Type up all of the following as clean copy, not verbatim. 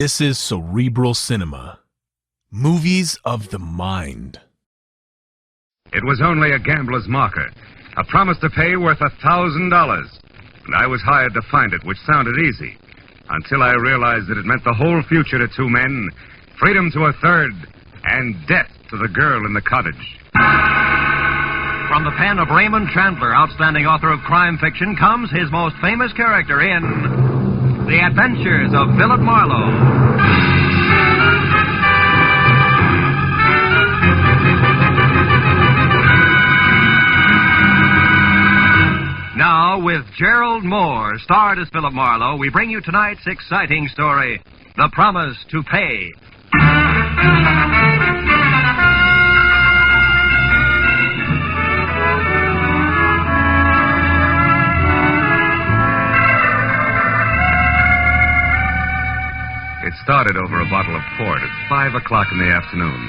This is Cerebral Cinema. Movies of the mind. It was only a gambler's marker, a promise to pay worth $1,000. And I was hired to find it, which sounded easy, until I realized that it meant the whole future to two men, freedom to a third, and death to the girl in the cottage. From the pen of Raymond Chandler, outstanding author of crime fiction, comes his most famous character in The Adventures of Philip Marlowe. Now, with Gerald Moore, starred as Philip Marlowe, we bring you tonight's exciting story, The Promise to Pay. It started over a bottle of port at 5 o'clock in the afternoon,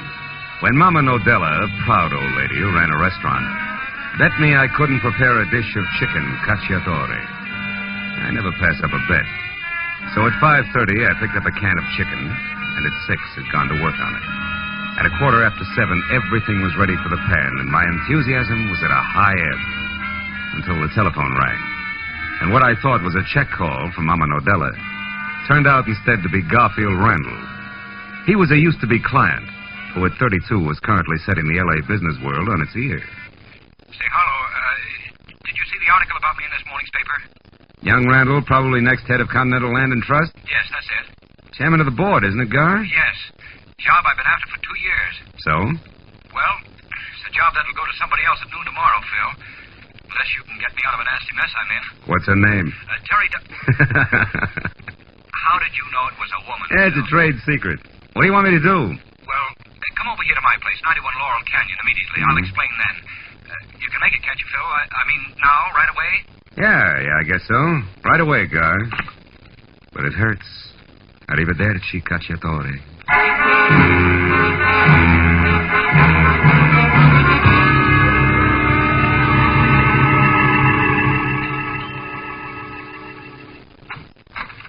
when Mama Nodella, a proud old lady who ran a restaurant, bet me I couldn't prepare a dish of chicken cacciatore. I never pass up a bet. So at 5:30, I picked up a can of chicken, and at 6 had gone to work on it. At 7:15, everything was ready for the pan, and my enthusiasm was at a high ebb, until the telephone rang. And what I thought was a check call from Mama Nodella turned out instead to be Garfield Randall. He was a used-to-be client, who at 32 was currently setting the L.A. business world on its ear. Say, hello, did you see the article about me in this morning's paper? Young Randall, probably next head of Continental Land and Trust? Yes, that's it. Chairman of the board, isn't it, Gar? Yes. Job I've been after for 2 years. So? Well, it's a job that'll go to somebody else at noon tomorrow, Phil. Unless you can get me out of a nasty mess I'm in. What's her name? Terry How did you know it was a woman? It's a trade secret. What do you want me to do? Well, come over here to my place, 91 Laurel Canyon, immediately. I'll explain then. You can make it, can't you, Phil? I mean, now, right away? Yeah, I guess so. Right away, Gar. But it hurts. Arrivederci, cacciatore.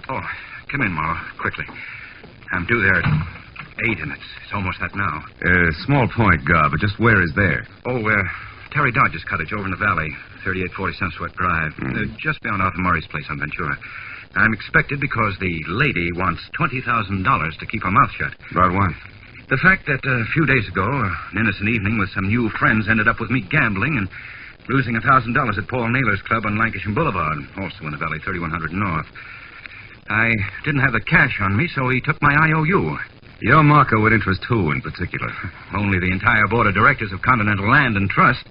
Oh, come in, Marlowe, quickly. I'm due there at 8, and it's almost that now. Small point, Gar, but just where is there? Oh, Terry Dodge's cottage over in the valley, 3840 Sunset Drive. Just beyond Arthur Murray's place on Ventura. I'm expected because the lady wants $20,000 to keep her mouth shut. About what? The fact that a few days ago, an innocent evening with some new friends ended up with me gambling and losing $1,000 at Paul Naylor's club on Lancashire Boulevard, also in the valley, 3100 North. I didn't have the cash on me, so he took my IOU. Your marker would interest who in particular? Only the entire board of directors of Continental Land and Trust.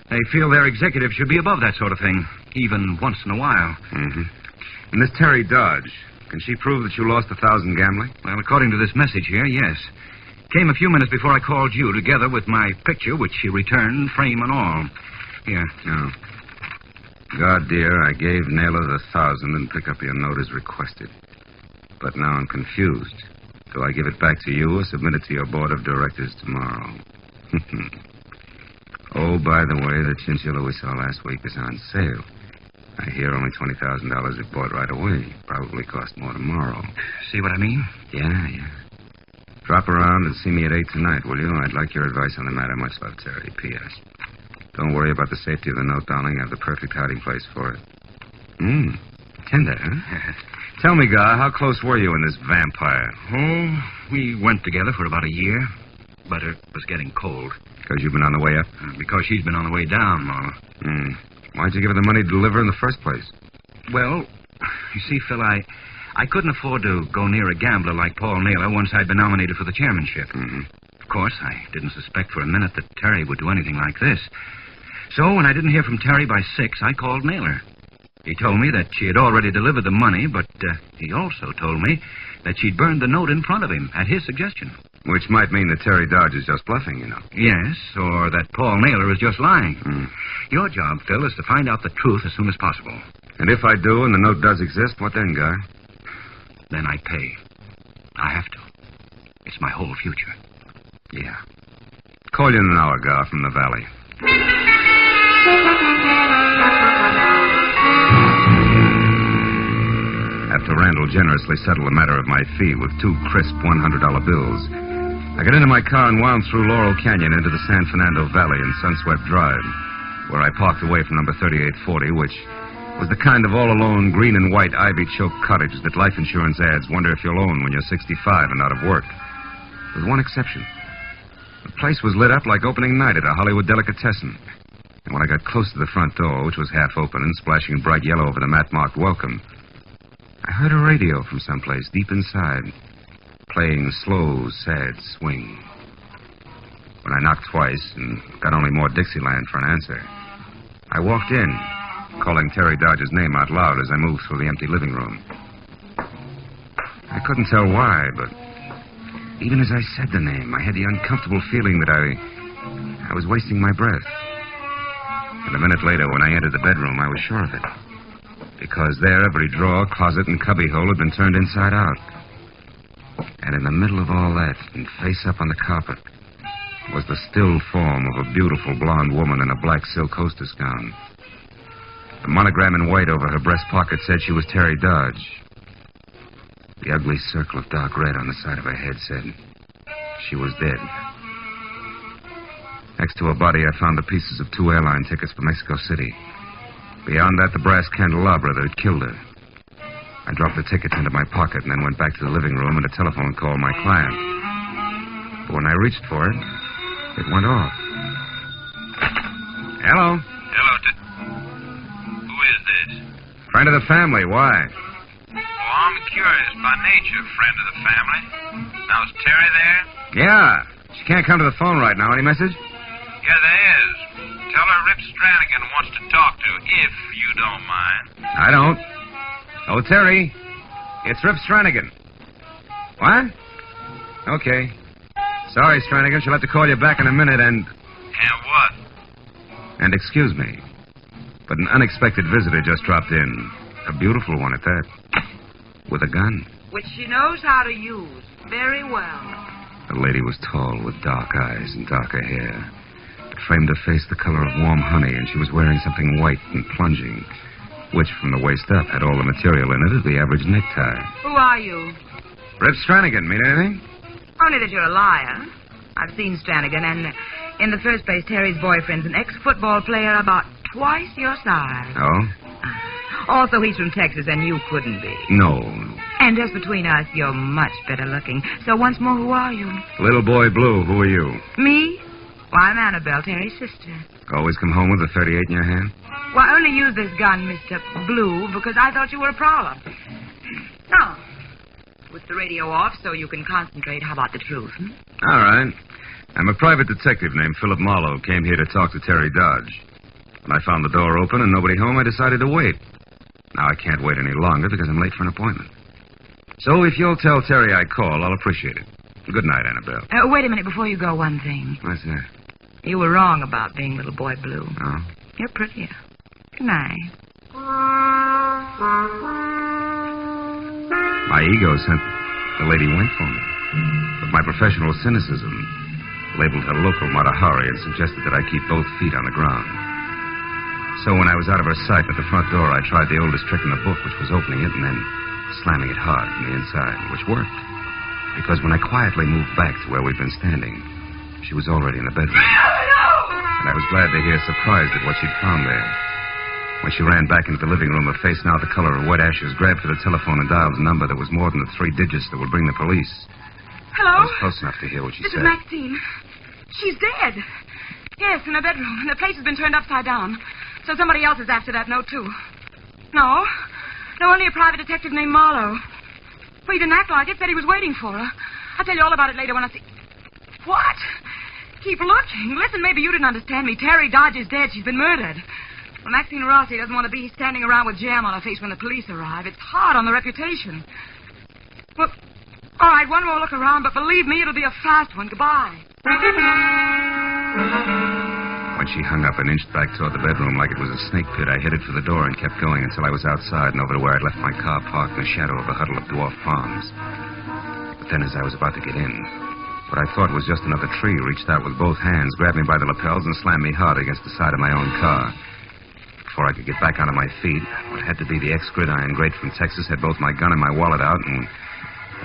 They feel their executives should be above that sort of thing, even once in a while. Mm-hmm. And this Terry Dodge, can she prove that you lost 1,000 gambling? Well, according to this message here, yes. Came a few minutes before I called you, together with my picture, which she returned, frame and all. Here. Oh. God, dear, I gave Naylor the 1,000 and pick up your note as requested. But now I'm confused. Do I give it back to you or submit it to your board of directors tomorrow? Oh, by the way, the chinchilla we saw last week is on sale. I hear only $20,000 if bought right away. Probably cost more tomorrow. See what I mean? Yeah. Drop around and see me at 8 tonight, will you? I'd like your advice on the matter. Much love, Terry. P.S. Don't worry about the safety of the note, darling. I have the perfect hiding place for it. Tender, huh? Tell me, Gar, how close were you and this vampire? Oh, we went together for about a year, but it was getting cold. Because you've been on the way up? Because she's been on the way down, Marlowe. Why'd you give her the money to deliver in the first place? Well, you see, Phil, I couldn't afford to go near a gambler like Paul Naylor once I'd been nominated for the chairmanship. Of course, I didn't suspect for a minute that Terry would do anything like this. So when I didn't hear from Terry by 6, I called Naylor. He told me that she had already delivered the money, but he also told me that she'd burned the note in front of him at his suggestion. Which might mean that Terry Dodge is just bluffing, you know. Yes, or that Paul Naylor is just lying. Your job, Phil, is to find out the truth as soon as possible. And if I do and the note does exist, what then, Guy? Then I pay. I have to. It's my whole future. Yeah. Call you in an hour, Gar, from the valley. after Randall generously settled the matter of my fee with 2 crisp $100 bills, I got into my car and wound through Laurel Canyon into the San Fernando Valley and Sunswept Drive, where I parked away from number 3840, which was the kind of all-alone green and white ivy-choked cottage that life insurance ads wonder if you'll own when you're 65 and out of work. With one exception. The place was lit up like opening night at a Hollywood delicatessen. And when I got close to the front door, which was half open and splashing bright yellow over the mat-marked welcome, I heard a radio from someplace deep inside, playing slow, sad swing. When I knocked twice and got only more Dixieland for an answer, I walked in, calling Terry Dodge's name out loud as I moved through the empty living room. I couldn't tell why, but even as I said the name, I had the uncomfortable feeling that I was wasting my breath. And a minute later, when I entered the bedroom, I was sure of it. Because there, every drawer, closet, and cubbyhole had been turned inside out. And in the middle of all that, and face up on the carpet, was the still form of a beautiful blonde woman in a black silk hostess gown. The monogram in white over her breast pocket said she was Terry Dodge. The ugly circle of dark red on the side of her head said she was dead. Next to her body, I found the pieces of 2 airline tickets for Mexico City. Beyond that, the brass candelabra that had killed her. I dropped the tickets into my pocket and then went back to the living room and a telephone called my client. But when I reached for it, it went off. Hello? Hello, who is this? Friend of the family. Why? Oh, I'm curious by nature, friend of the family. Now, is Terry there? Yeah. She can't come to the phone right now. Any message? Yeah, there is. Tell her Rip Stranigan wants to talk to, if you don't mind. I don't. Oh, Terry. It's Rip Stranigan. What? Okay. Sorry, Stranigan. She'll have to call you back in a minute and... And what? And excuse me, but an unexpected visitor just dropped in. A beautiful one at that. With a gun. Which she knows how to use very well. The lady was tall with dark eyes and darker hair. It framed her face the color of warm honey, and she was wearing something white and plunging, which from the waist up had all the material in it of the average necktie. Who are you? Rip Stranigan. Mean anything? Only that you're a liar. I've seen Stranigan, and in the first place, Terry's boyfriend's an ex-football player about twice your size. Oh? Also, he's from Texas, and you couldn't be. No. And just between us, you're much better looking. So once more, who are you? Little Boy Blue, who are you? Me? Why, I'm Annabelle, Terry's sister. Always come home with a .38 in your hand? Well, I only use this gun, Mr. Blue, because I thought you were a prowler. Now, with the radio off so you can concentrate, how about the truth? All right. I'm a private detective named Philip Marlowe. Came here to talk to Terry Dodge. When I found the door open and nobody home, I decided to wait. Now I can't wait any longer because I'm late for an appointment. So if you'll tell Terry I called, I'll appreciate it. Good night, Annabelle. Wait a minute before you go, one thing. What's that? You were wrong about being Little Boy Blue. Oh? You're prettier. Good night. My ego sent the lady went for me. But my professional cynicism labeled her local Matahari and suggested that I keep both feet on the ground. So when I was out of her sight at the front door, I tried the oldest trick in the book, which was opening it and then slamming it hard from the inside, which worked. Because when I quietly moved back to where we'd been standing, she was already in the bedroom. And I was glad to hear, surprised at what she'd found there. When she ran back into the living room, her face now the color of wet ashes, grabbed for the telephone and dialed a number that was more than the 3 digits that would bring the police. Hello? I was close enough to hear what she This said. is Maxine. She's dead. Yes, in her bedroom. And the place has been turned upside down. So somebody else is after that note, too. No. No, only a private detective named Marlowe. Well, he didn't act like it. Said he was waiting for her. I'll tell you all about it later when I see... What? Keep looking. Listen, maybe you didn't understand me. Terry Dodge is dead. She's been murdered. Well, Maxine Rossi doesn't want to be standing around with jam on her face when the police arrive. It's hard on the reputation. Well, all right, one more look around, but believe me, it'll be a fast one. Goodbye. When she hung up and inched back toward the bedroom like it was a snake pit, I headed for the door and kept going until I was outside and over to where I'd left my car parked in the shadow of a huddle of dwarf palms. But then as I was about to get in, what I thought was just another tree reached out with both hands, grabbed me by the lapels, and slammed me hard against the side of my own car. before I could get back onto my feet. What had to be the ex-gridiron great from Texas had both my gun and my wallet out and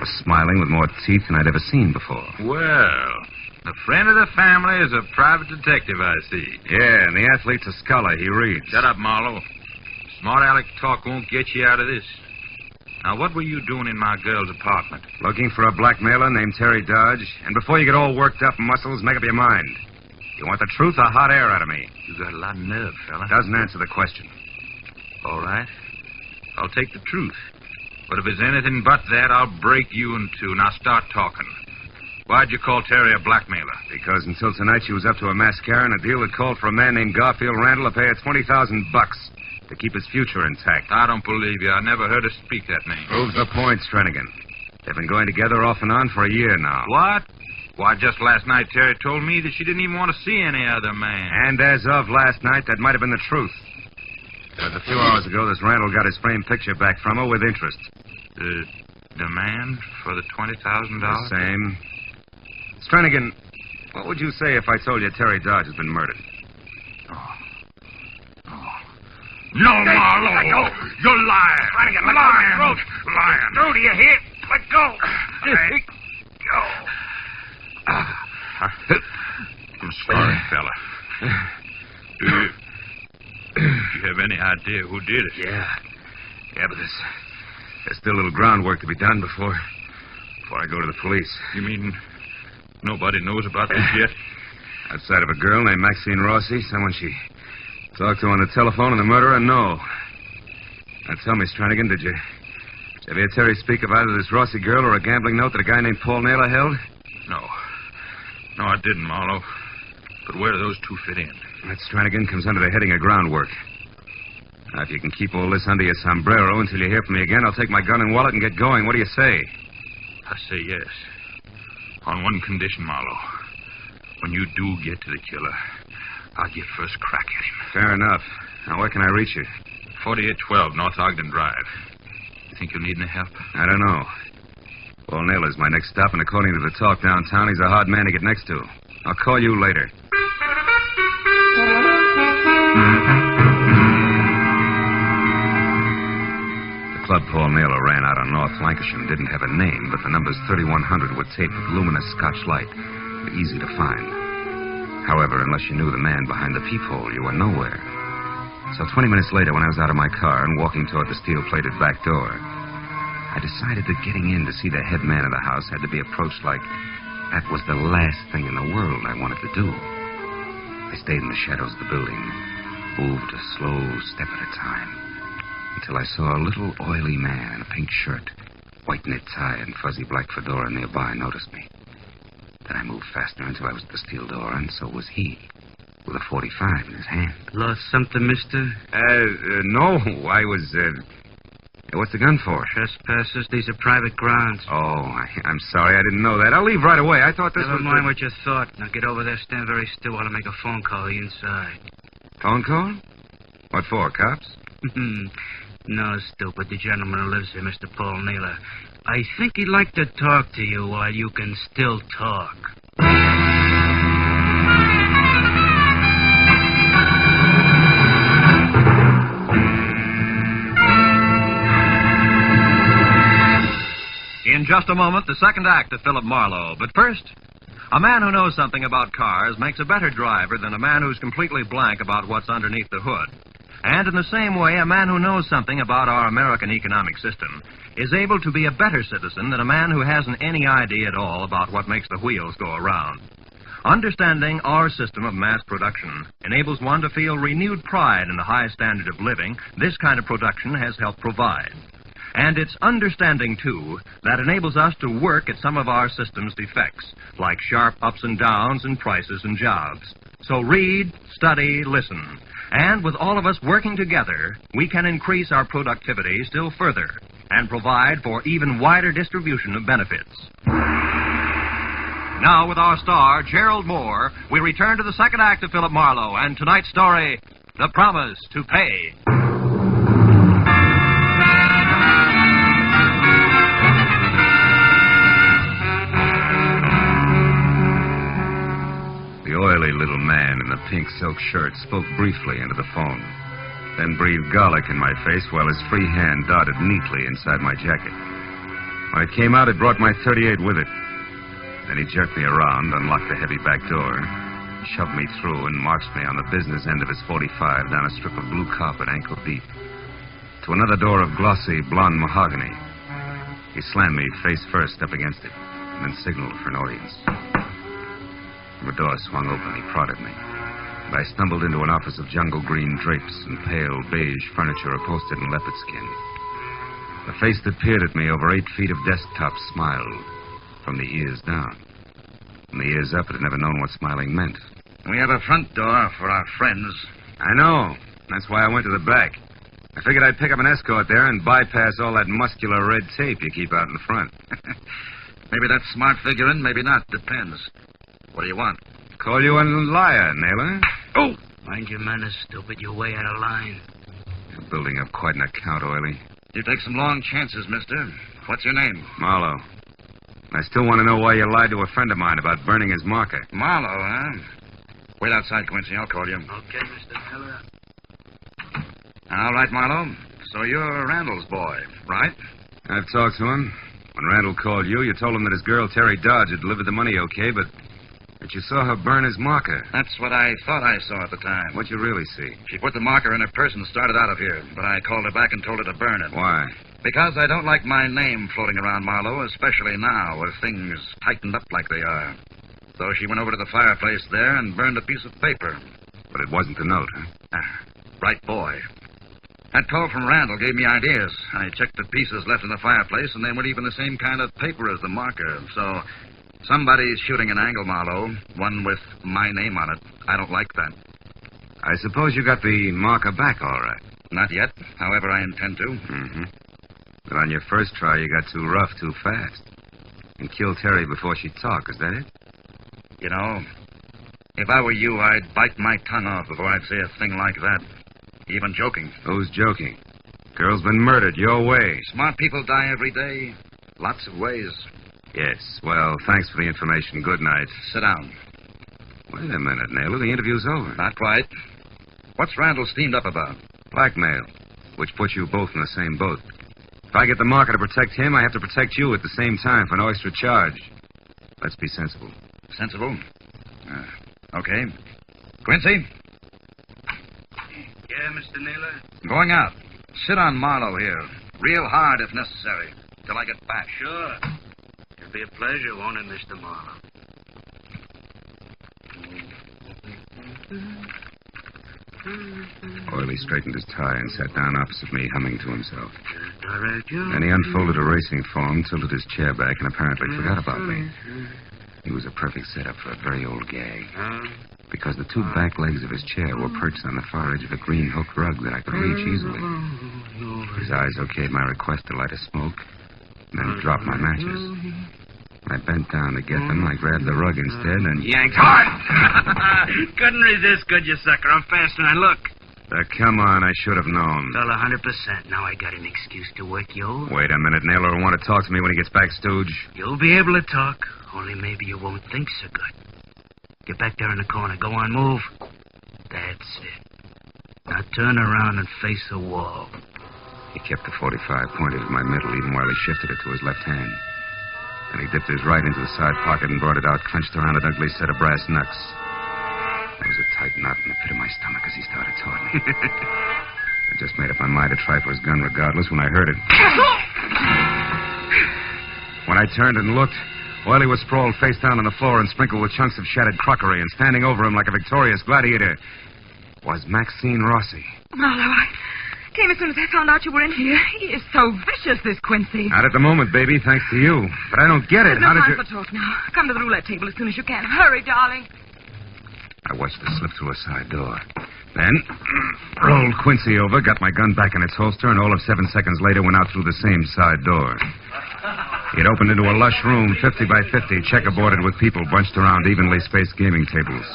was smiling with more teeth than I'd ever seen before. Well, the friend of the family is a private detective, I see. Yeah, and the athlete's a scholar. He reads. Shut up, Marlowe. Smart aleck talk won't get you out of this. Now, what were you doing in my girl's apartment? Looking for a blackmailer named Terry Dodge. And before you get all worked up muscles, make up your mind. You want the truth or hot air out of me? You got a lot of nerve, fella. Doesn't answer the question. All right. I'll take the truth. But if it's anything but that, I'll break you in two. Now start talking. Why'd you call Terry a blackmailer? Because until tonight she was up to a mascara and a deal that called for a man named Garfield Randall to pay her $20,000 to keep his future intact. I don't believe you. I never heard her speak that name. Proves the point, Stranigan. They've been going together off and on for a year now. What? Why, just last night Terry told me that she didn't even want to see any other man. And as of last night, that might have been the truth. Because a few hours ago, this Randall got his framed picture back from her with interest. The demand for the $20,000? The same. Stranigan, what would you say if I told you Terry Dodge has been murdered? No, Marlowe! You're lying! Flanagan, let go of my throat. Lying! No, do you hear? Let go. Let go. I'm sorry, fella. Do you have any idea who did it? Yeah, but there's still a little groundwork to be done before I go to the police. You mean nobody knows about this yet? Outside of a girl named Maxine Rossi, someone she talked to on the telephone, and the murderer, no. Now tell me, Stranigan, did you ever hear Terry speak of either this Rossi girl or a gambling note that a guy named Paul Naylor held? No, I didn't, Marlowe. But where do those two fit in? That, Stranigan, comes under the heading of groundwork. Now, if you can keep all this under your sombrero until you hear from me again, I'll take my gun and wallet and get going. What do you say? I say yes. On one condition, Marlowe. When you do get to the killer, I'll get first crack at him. Fair enough. Now, where can I reach you? 4812 North Ogden Drive. You think you'll need any help? I don't know. Paul Naylor's my next stop, and according to the talk downtown, he's a hard man to get next to. I'll call you later. The club Paul Naylor ran out on North Lancashire didn't have a name, but the numbers 3100 were taped with luminous Scotch light. Easy to find. However, unless you knew the man behind the peephole, you were nowhere. So 20 minutes later, when I was out of my car and walking toward the steel-plated back door, I decided that getting in to see the head man of the house had to be approached like that was the last thing in the world I wanted to do. I stayed in the shadows of the building, moved a slow step at a time, until I saw a little oily man in a pink shirt, white knit tie, and fuzzy black fedora nearby notice me. Then I moved faster until I was at the steel door, and so was he, with a .45 in his hand. Lost something, mister? No. I was, what's the gun for? Trespassers. These are private grounds. Oh, I'm sorry. I didn't know that. I'll leave right away. I thought this Never was... mind what you thought. Now get over there, stand very still while I make a phone call inside. Phone call? What for, cops? No, stupid. The gentleman who lives here, Mr. Paul Naylor. I think he'd like to talk to you while you can still talk. In just a moment, the second act of Philip Marlowe. But first, a man who knows something about cars makes a better driver than a man who's completely blank about what's underneath the hood. And in the same way, a man who knows something about our American economic system is able to be a better citizen than a man who hasn't any idea at all about what makes the wheels go around. Understanding our system of mass production enables one to feel renewed pride in the high standard of living this kind of production has helped provide. And it's understanding, too, that enables us to work at some of our system's defects, like sharp ups and downs in prices and jobs. So read, study, listen. And with all of us working together, we can increase our productivity still further and provide for even wider distribution of benefits. Now, with our star, Gerald Moore, we return to the second act of Philip Marlowe and tonight's story, The Promise to Pay. The oily little man in the pink silk shirt spoke briefly into the phone. then breathed garlic in my face while his free hand darted neatly inside my jacket. When it came out, it brought my .38 with it. Then he jerked me around, unlocked the heavy back door, shoved me through, and marched me on the business end of his .45 down a strip of blue carpet ankle deep to another door of glossy blonde mahogany. He slammed me face first up against it, and then signaled for an audience. The door swung open. He prodded me. I stumbled into an office of jungle green drapes and pale beige furniture upholstered in leopard skin. The face that peered at me over 8 feet of desktop smiled, from the ears down. From the ears up, it had never known what smiling meant. We have a front door for our friends. I know. That's why I went to the back. I figured I'd pick up an escort there and bypass all that muscular red tape you keep out in front. Maybe that's smart figuring, maybe not. Depends. What do you want? Call you a liar, Naylor. Oh! Mind your manners, stupid. You're way out of line. You're building up quite an account, Oily. You take some long chances, mister. What's your name? Marlowe. I still want to know why you lied to a friend of mine about burning his marker. Marlowe, huh? Wait outside, Quincy. I'll call you. Okay, Mr. Miller. All right, Marlowe. So you're Randall's boy, right? I've talked to him. When Randall called you, you told him that his girl, Terry Dodge, had delivered the money okay, but that you saw her burn his marker. That's what I thought I saw at the time. What'd you really see? She put the marker in her purse and started out of here, but I called her back and told her to burn it. Why? Because I don't like my name floating around Marlowe, especially now, with things tightened up like they are. So she went over to the fireplace there and burned a piece of paper. But it wasn't the note, huh? Right boy. That call from Randall gave me ideas. I checked the pieces left in the fireplace, and they weren't even the same kind of paper as the marker. So somebody's shooting an angle, Marlowe, one with my name on it. I don't like that. I suppose you got the marker back all right. Not yet. However, I intend to. Mm-hmm. But on your first try, you got too rough too fast. And killed Terry before she'd talk, is that it? You know, if I were you, I'd bite my tongue off before I'd say a thing like that. Even joking. Who's joking? Girl's been murdered your way. Smart people die every day. Lots of ways. Yes. Well, thanks for the information. Good night. Sit down. Wait a minute, Naylor. The interview's over. Not quite. What's Randall steamed up about? Blackmail, which puts you both in the same boat. If I get the marker to protect him, I have to protect you at the same time for no extra charge. Let's be sensible. Sensible? Okay. Quincy? Yeah, Mr. Naylor? Going out. Sit on Marlowe here. Real hard if necessary. Till I get back. Sure. It'll be a pleasure, won't it, Mr. Marlowe? Oily straightened his tie and sat down opposite me, humming to himself. Direct you. Then he unfolded a racing form, tilted his chair back, and apparently forgot about me. He was a perfect setup for a very old gag. Because the two back legs of his chair were perched on the far edge of a green hook rug that I could reach easily. His eyes okayed my request to light a smoke, and then he dropped my matches. When I bent down to get them, I grabbed the rug instead and yanked hard. Couldn't resist, could you, sucker? I'm faster than I look. Come on, I should have known. Well, 100%. Now I got an excuse to work you over. Wait a minute, Naylor will want to talk to me when he gets back, Stooge. You'll be able to talk, only maybe you won't think so good. Get back there in the corner. Go on, move. That's it. Now turn around and face the wall. He kept the .45 pointed at my middle even while he shifted it to his left hand. Then he dipped his right into the side pocket and brought it out, clenched around an ugly set of brass knucks. There was a tight knot in the pit of my stomach as he started toward me. I just made up my mind to try for his gun regardless when I heard it. When I turned and looked, Oily was sprawled face down on the floor and sprinkled with chunks of shattered crockery, and standing over him like a victorious gladiator was Maxine Rossi. Marlowe, I came as soon as I found out you were in here. He is so vicious, this Quincy. Not at the moment, baby, thanks to you. But I don't get it. There's no time for talk now. Come to the roulette table as soon as you can. Hurry, darling. I watched her slip through a side door. Then rolled Quincy over, got my gun back in its holster, and all of 7 seconds later went out through the same side door. It opened into a lush room, 50 by 50, checkerboarded with people bunched around evenly spaced gaming tables.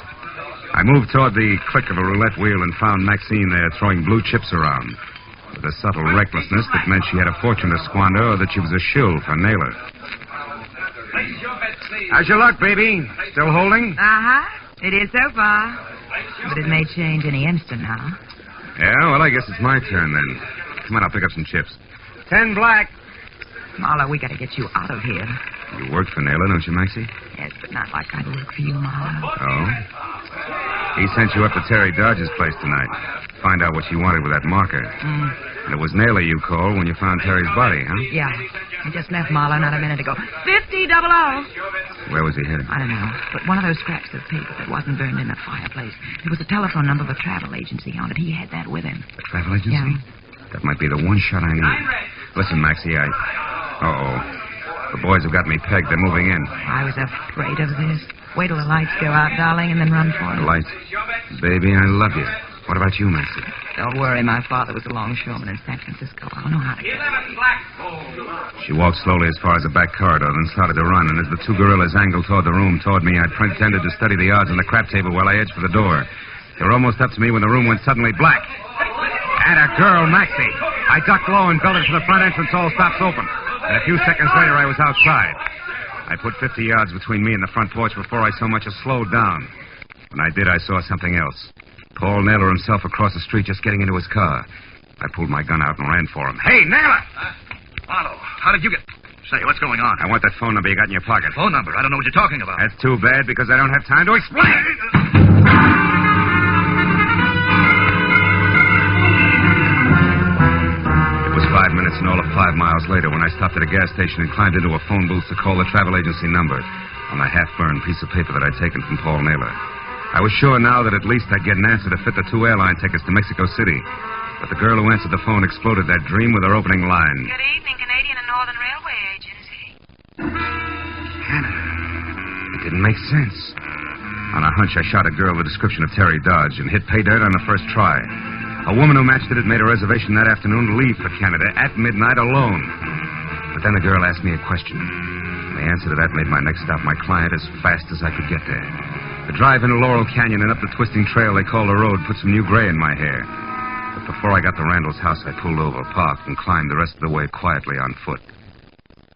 I moved toward the click of a roulette wheel and found Maxine there throwing blue chips around, with a subtle recklessness that meant she had a fortune to squander or that she was a shill for Naylor. How's your luck, baby? Still holding? Uh-huh. It is so far. But it may change any instant now. Yeah, well, I guess it's my turn then. Come on, I'll pick up some chips. 10 black. Marlowe, we got to get you out of here. You work for Naylor, don't you, Maxie? Yes, but not like I work for you, Marlowe. Oh? He sent you up to Terry Dodge's place tonight. Find out what she wanted with that marker. And it was Naylor you called when you found Terry's body, huh? Yeah. He just left Marlowe not a minute ago. 50-00. Where was he headed? I don't know, but one of those scraps of paper that wasn't burned in the fireplace. There was a telephone number of a travel agency on it. He had that with him. A travel agency? Yeah. That might be the one shot I need. Listen, Maxie, Uh-oh. The boys have got me pegged. They're moving in. I was afraid of this. Wait till the lights go out, darling, and then run for it. The lights? Baby, I love you. What about you, Maxie? Don't worry, my father was a longshoreman in San Francisco. I'll know how to get it. She walked slowly as far as the back corridor, then started to run, and as the two gorillas angled toward the room toward me, I pretended to study the odds on the crap table while I edged for the door. They were almost up to me when the room went suddenly black. And a girl, Maxie. I ducked low and belted for the front entrance, all stops open. And a few seconds later, I was outside. I put 50 yards between me and the front porch before I so much as slowed down. When I did, I saw something else. Paul Naylor himself across the street just getting into his car. I pulled my gun out and ran for him. Hey, Naylor! Marlowe, how did you get... Say, what's going on? I want that phone number you got in your pocket. Phone number? I don't know what you're talking about. That's too bad because I don't have time to explain. It was 5 minutes and all of 5 miles later when I stopped at a gas station and climbed into a phone booth to call the travel agency number on a half-burned piece of paper that I'd taken from Paul Naylor. I was sure now that at least I'd get an answer to fit the 2 airline tickets to Mexico City. But the girl who answered the phone exploded that dream with her opening line. Good evening, Canadian and Northern Railway Agency. Hannah. It didn't make sense. On a hunch, I shot a girl the description of Terry Dodge and hit pay dirt on the first try. A woman who matched it had made a reservation that afternoon to leave for Canada at midnight alone. But then the girl asked me a question. And the answer to that made my next stop my client as fast as I could get there. The drive into Laurel Canyon and up the twisting trail they call the road put some new gray in my hair. But before I got to Randall's house, I pulled over, parked, and climbed the rest of the way quietly on foot.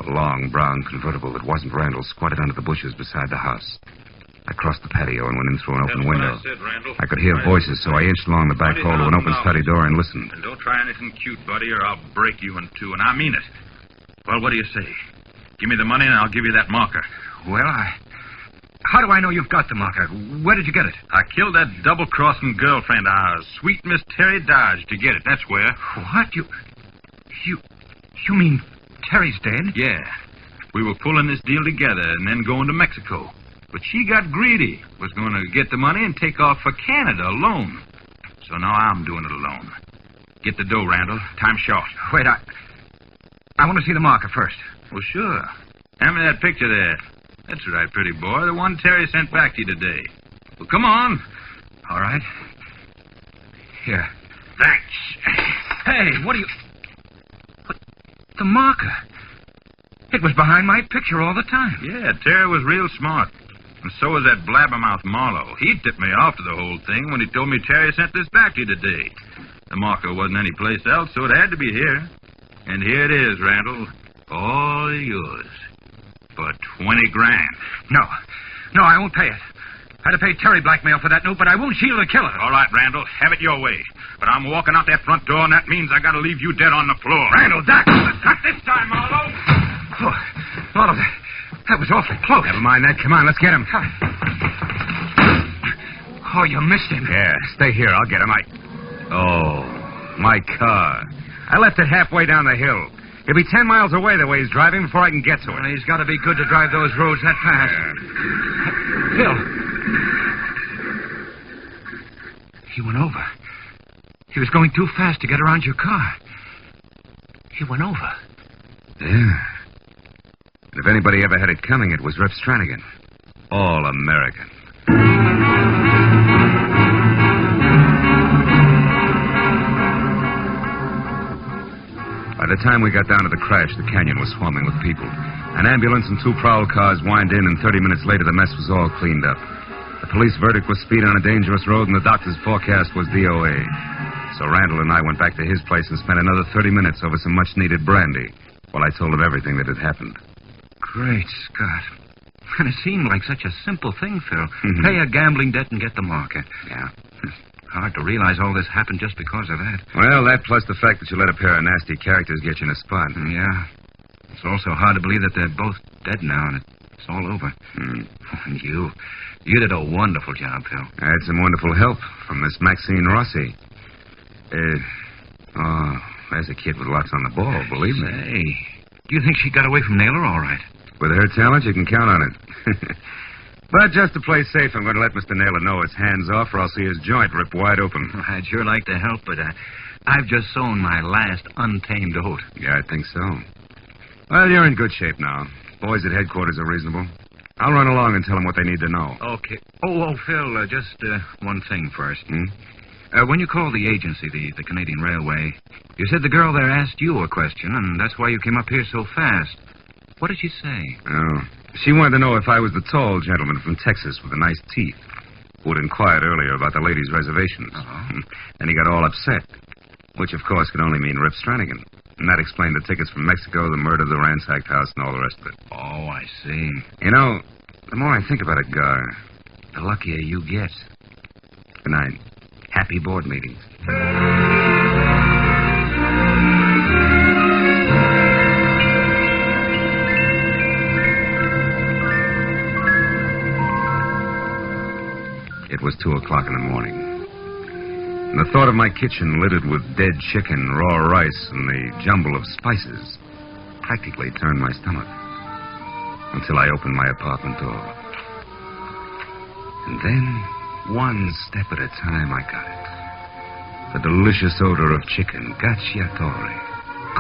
A long, brown convertible that wasn't Randall's squatted under the bushes beside the house. I crossed the patio and went in through an open window. I could hear voices, so I inched along the back hall to an open study door and listened. And don't try anything cute, buddy, or I'll break you in two, and I mean it. Well, what do you say? Give me the money and I'll give you that marker. Well, How do I know you've got the marker? Where did you get it? I killed that double-crossing girlfriend of ours, sweet Miss Terry Dodge, to get it. That's where. What? You mean Terry's dead? Yeah. We were pulling this deal together and then going to Mexico. But she got greedy, was going to get the money and take off for Canada alone. So now I'm doing it alone. Get the dough, Randall. Time's short. Wait, I want to see the marker first. Well, sure. Hand me that picture there. That's right, pretty boy. The one Terry sent back to you today. Well, come on. All right. Here. Thanks. Hey, what are you... What? The marker. It was behind my picture all the time. Yeah, Terry was real smart. And so was that blabbermouth Marlowe. He tipped me off to the whole thing when he told me Terry sent this back to you today. The marker wasn't anyplace else, so it had to be here. And here it is, Randall. All yours. For $20,000. No, I won't pay it. I had to pay Terry blackmail for that note, but I won't shield the killer. All right, Randall, have it your way. But I'm walking out that front door, and that means I gotta leave you dead on the floor. Randall, Doc! Not this time, Marlowe! Oh, Marlowe, that was awfully close. Never mind that. Come on, let's get him. Oh, you missed him. Yeah, stay here. I'll get him. Oh, my car. I left it halfway down the hill. He'll be 10 miles away the way he's driving before I can get to it. Well, he's got to be good to drive those roads that fast. Phil. He went over. He was going too fast to get around your car. He went over. Yeah. And if anybody ever had it coming, it was Rip Stranigan. All American. By the time we got down to the crash, the canyon was swarming with people. An ambulance and 2 prowl cars whined in, and 30 minutes later, the mess was all cleaned up. The police verdict was speed on a dangerous road, and the doctor's forecast was DOA. So Randall and I went back to his place and spent another 30 minutes over some much-needed brandy while I told him everything that had happened. Great Scott. And it seemed like such a simple thing, Phil. Pay a gambling debt and get the marker. Yeah. Hard to realize all this happened just because of that. Well, that plus the fact that you let a pair of nasty characters get you in a spot. Yeah. It's also hard to believe that they're both dead now and it's all over. And you did a wonderful job, Phil. I had some wonderful help from Miss Maxine Rossi. There's a kid with lots on the ball, believe me. Say, do you think she got away from Naylor all right? With her talent, you can count on it. But just to play safe, I'm going to let Mr. Naylor know it's hands off, or I'll see his joint ripped wide open. I'd sure like to help, but I've just sown my last untamed oat. Yeah, I think so. Well, you're in good shape now. Boys at headquarters are reasonable. I'll run along and tell them what they need to know. Okay. Oh, Phil, just one thing first. When you called the agency, the Canadian Railway, you said the girl there asked you a question, and that's why you came up here so fast. What did she say? Oh, she wanted to know if I was the tall gentleman from Texas with the nice teeth who had inquired earlier about the ladies' reservations. And he got all upset, which, of course, could only mean Rip Stranigan. And that explained the tickets from Mexico, the murder, the ransacked house, and all the rest of it. Oh, I see. You know, the more I think about it, Gar, the luckier you get. Good night. Happy board meetings. It was 2 o'clock in the morning. And the thought of my kitchen littered with dead chicken, raw rice, and the jumble of spices practically turned my stomach until I opened my apartment door. And then, one step at a time, I got it. The delicious odor of chicken, gacciatore,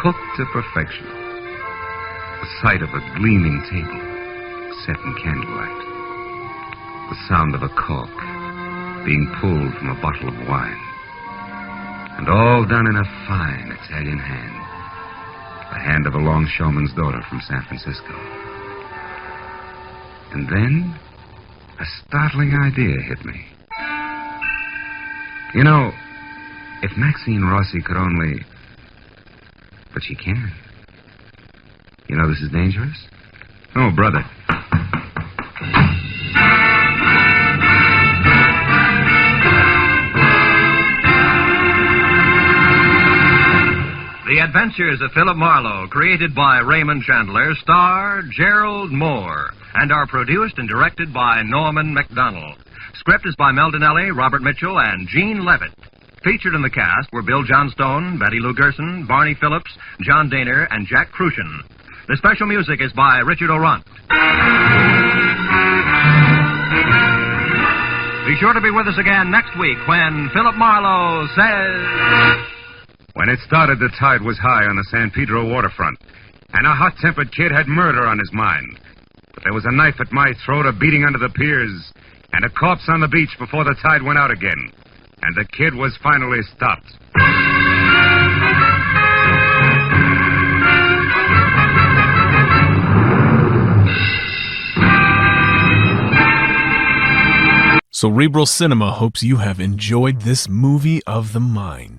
cooked to perfection. The sight of a gleaming table, set in candlelight. The sound of a cork being pulled from a bottle of wine. And all done in a fine Italian hand. The hand of a longshoreman's daughter from San Francisco. And then, a startling idea hit me. You know, if Maxine Rossi could only... But she can. You know this is dangerous? Oh, brother. The Adventures of Philip Marlowe, created by Raymond Chandler, star Gerald Moore, and are produced and directed by Norman MacDonald. Script is by Mel Donnelly, Robert Mitchell, and Gene Levitt. Featured in the cast were Bill Johnstone, Betty Lou Gerson, Barney Phillips, John Daner, and Jack Crucian. The special music is by Richard O'Runt. Be sure to be with us again next week when Philip Marlowe says... When it started, the tide was high on the San Pedro waterfront, and a hot-tempered kid had murder on his mind. But there was a knife at my throat, a beating under the piers, and a corpse on the beach before the tide went out again. And the kid was finally stopped. Cerebral Cinema hopes you have enjoyed this movie of the mind.